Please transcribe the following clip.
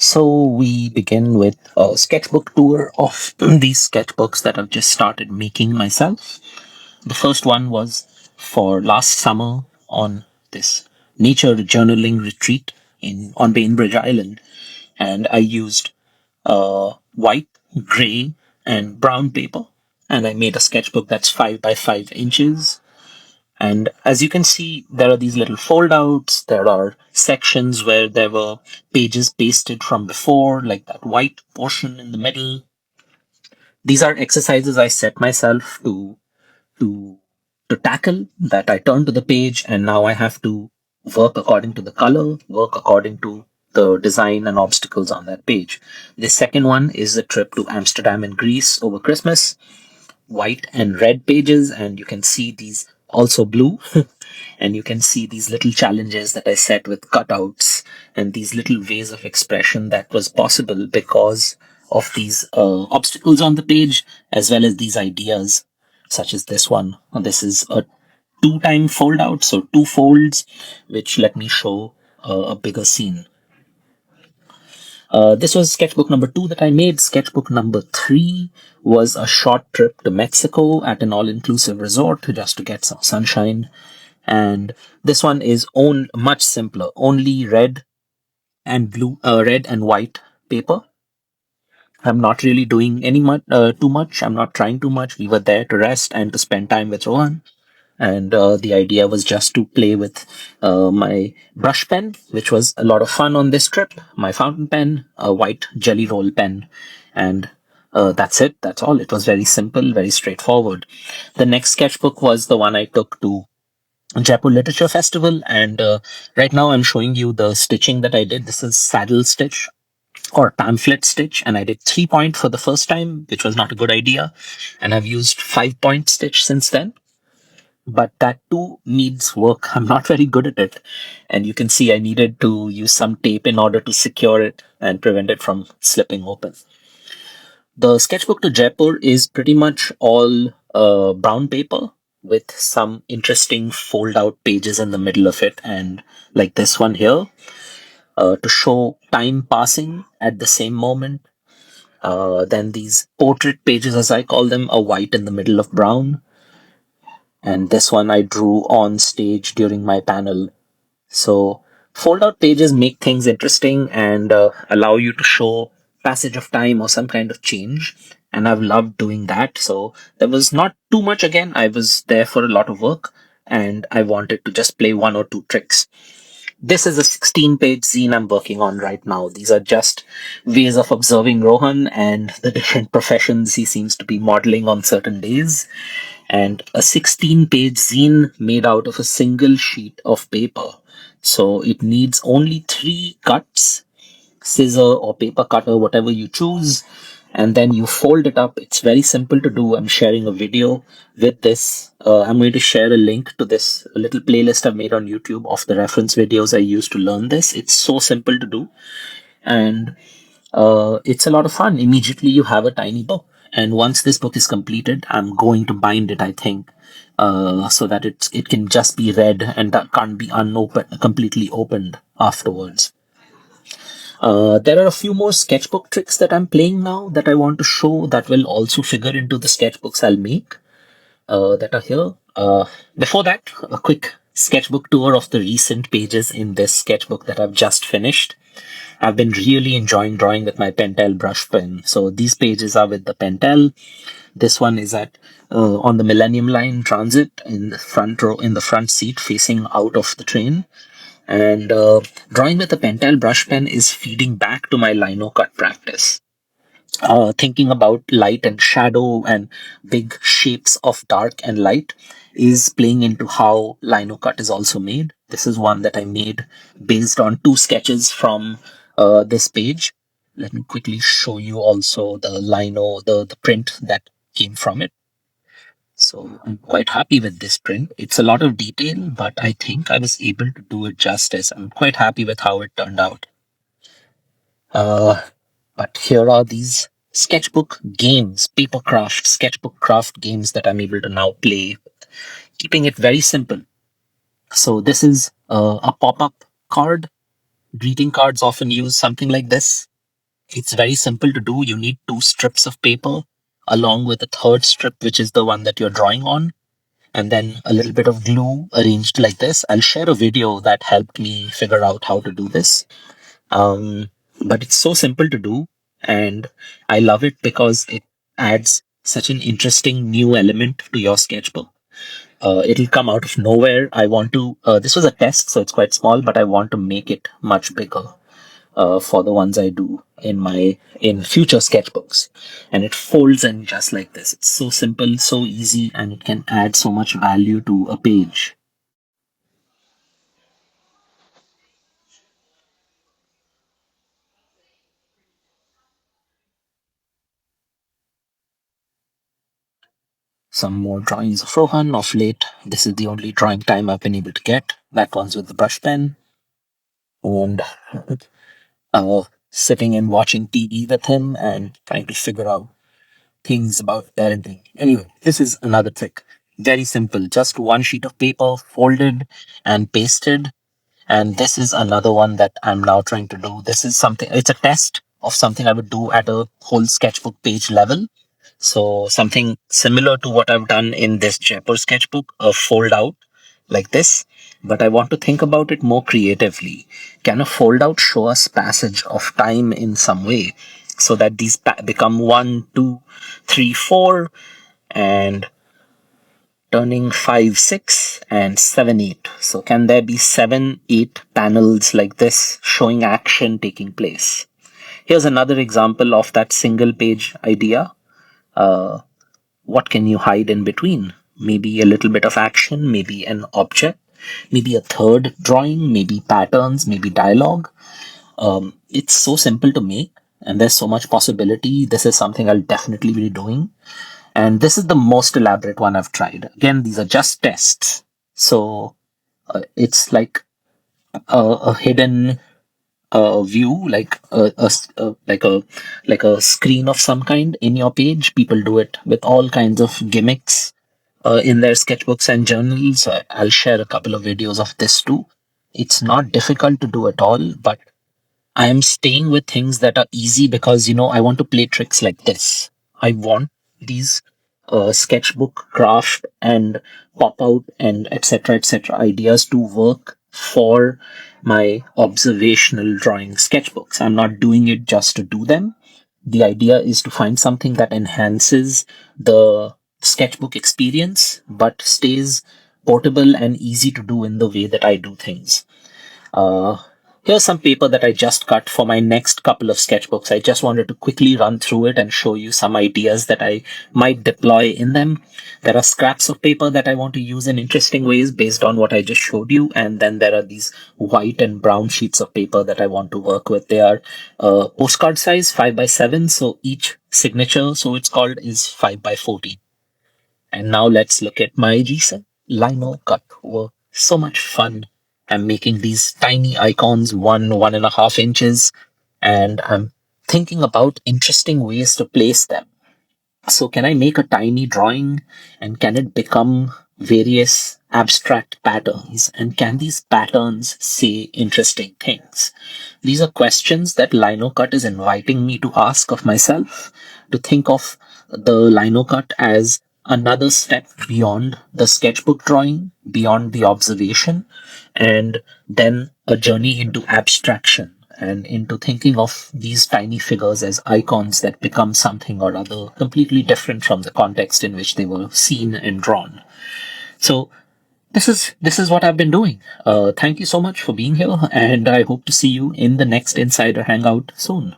So we begin with a sketchbook tour of these sketchbooks that I've just started making myself. The first one was for last summer on this nature journaling retreat in on Bainbridge Island, and I used white, gray, and brown paper, and I made a sketchbook that's 5 by 5 inches. And as you can see, there are these little foldouts. There are sections where there were pages pasted from before, like that white portion in the middle. These are exercises I set myself to to tackle, that I turn to the page and now I have to work according to the color, work according to the design and obstacles on that page. The second one is the trip to Amsterdam and Greece over Christmas. White and red pages, and you can see these also blue. And you can see these little challenges that I set with cutouts and these little ways of expression that was possible because of these obstacles on the page, as well as these ideas, such as this one. This is a two-time fold out, so two folds, which let me show a bigger scene. This was sketchbook number 2 that I made. Sketchbook number 3 was a short trip to Mexico at an all-inclusive resort just to get some sunshine. And this one is much simpler, only red and white paper. I'm not really doing too much. I'm not trying too much. We were there to rest and to spend time with Rohan. And the idea was just to play with my brush pen, which was a lot of fun on this trip, my fountain pen, a white jelly roll pen, and that's it. That's all. It was very simple, very straightforward. The next sketchbook was the one I took to Jaipur Literature Festival, and right now I'm showing you the stitching that I did. This is saddle stitch or pamphlet stitch, and I did 3-point for the first time, which was not a good idea, and I've used 5-point stitch since then. But that too needs work. I'm not very good at it. And you can see I needed to use some tape in order to secure it and prevent it from slipping open. The sketchbook to Jaipur is pretty much all brown paper with some interesting fold out pages in the middle of it. And like this one here, to show time passing at the same moment. Then these portrait pages, as I call them, are white in the middle of brown. And this one I drew on stage during my panel. So fold out pages make things interesting and allow you to show passage of time or some kind of change. And I've loved doing that. So there was not too much again. I was there for a lot of work and I wanted to just play one or two tricks. This is a 16-page zine I'm working on right now. These are just ways of observing Rohan and the different professions he seems to be modeling on certain days. And a 16-page zine made out of a single sheet of paper. So it needs only 3 cuts, scissor or paper cutter, whatever you choose, and then you fold it up. It's very simple to do. I'm sharing a video with this. I'm going to share a link to this little playlist I've made on YouTube of the reference videos I used to learn this. It's so simple to do, and it's a lot of fun. Immediately you have a tiny book. And once this book is completed, I'm going to bind it, I think, so that it can just be read and that can't be completely opened afterwards. There are a few more sketchbook tricks that I'm playing now that I want to show that will also figure into the sketchbooks I'll make that are here. Before that, a quick sketchbook tour of the recent pages in this sketchbook that I've just finished. I've been really enjoying drawing with my Pentel brush pen. So these pages are with the Pentel. This one is at on the Millennium Line Transit in the front row, in the front seat, facing out of the train. And drawing with the Pentel brush pen is feeding back to my lino cut practice. Thinking about light and shadow and big shapes of dark and light is playing into how lino cut is also made. This is one that I made based on 2 sketches from this page. Let me quickly show you also the lino, the print that came from it. So I'm quite happy with this print. It's a lot of detail, but I think I was able to do it justice. I'm quite happy with how it turned out. But here are these sketchbook games, papercraft, sketchbook craft games that I'm able to now play, keeping it very simple. So this is a pop-up card. Greeting cards often use something like this. It's very simple to do. You need two strips of paper along with a third strip, which is the one that you're drawing on, and then a little bit of glue arranged like this. I'll share a video that helped me figure out how to do this. Um, but it's so simple to do, and I love it because it adds such an interesting new element to your sketchbook. It'll come out of nowhere. This was a test, so it's quite small, but I want to make it much bigger for the ones I do in future sketchbooks. And it folds in just like this. It's so simple, so easy, and it can add so much value to a page. Some more drawings of Rohan of late. This is the only drawing time I've been able to get. That one's with the brush pen. And sitting and watching TV with him and trying to figure out things about parenting. Anyway, this is another trick. Very simple. Just one sheet of paper folded and pasted. And this is another one that I'm now trying to do. This is something, it's a test of something I would do at a whole sketchbook page level. So something similar to what I've done in this Jaipur sketchbook, a fold out like this. But I want to think about it more creatively. Can a fold out show us passage of time in some way so that these become one, two, three, four, and turning 5, 6, and 7, 8. So can there be 7, 8 panels like this showing action taking place? Here's another example of that single page idea. What can you hide in between? Maybe a little bit of action, maybe an object, maybe a third drawing, maybe patterns, maybe dialogue. It's so simple to make, and there's so much possibility. This is something I'll definitely be doing. And this is the most elaborate one I've tried. Again, these are just tests. So it's like a hidden view, like like a screen of some kind in your page. People do it with all kinds of gimmicks in their sketchbooks and journals. I'll share a couple of videos of this too. It's not difficult to do at all, but I am staying with things that are easy because, I want to play tricks like this. I want these sketchbook craft and pop out and etc. ideas to work for my observational drawing sketchbooks. I'm not doing it just to do them. The idea is to find something that enhances the sketchbook experience but stays portable and easy to do in the way that I do things. Uh, Here's some paper that I just cut for my next couple of sketchbooks. I just wanted to quickly run through it and show you some ideas that I might deploy in them. There are scraps of paper that I want to use in interesting ways based on what I just showed you. And then there are these white and brown sheets of paper that I want to work with. They are postcard size, 5 by 7. So each signature, so it's called, is 5 by 14. And now let's look at my recent lino cut. Were so much fun. I'm making these tiny icons, 1.5 inches, and I'm thinking about interesting ways to place them. So can I make a tiny drawing and can it become various abstract patterns? And can these patterns say interesting things? These are questions that LinoCut is inviting me to ask of myself, to think of the LinoCut as another step beyond the sketchbook drawing, beyond the observation, and then a journey into abstraction and into thinking of these tiny figures as icons that become something or other completely different from the context in which they were seen and drawn. So this is what I've been doing. Thank you so much for being here, and I hope to see you in the next Insider Hangout soon.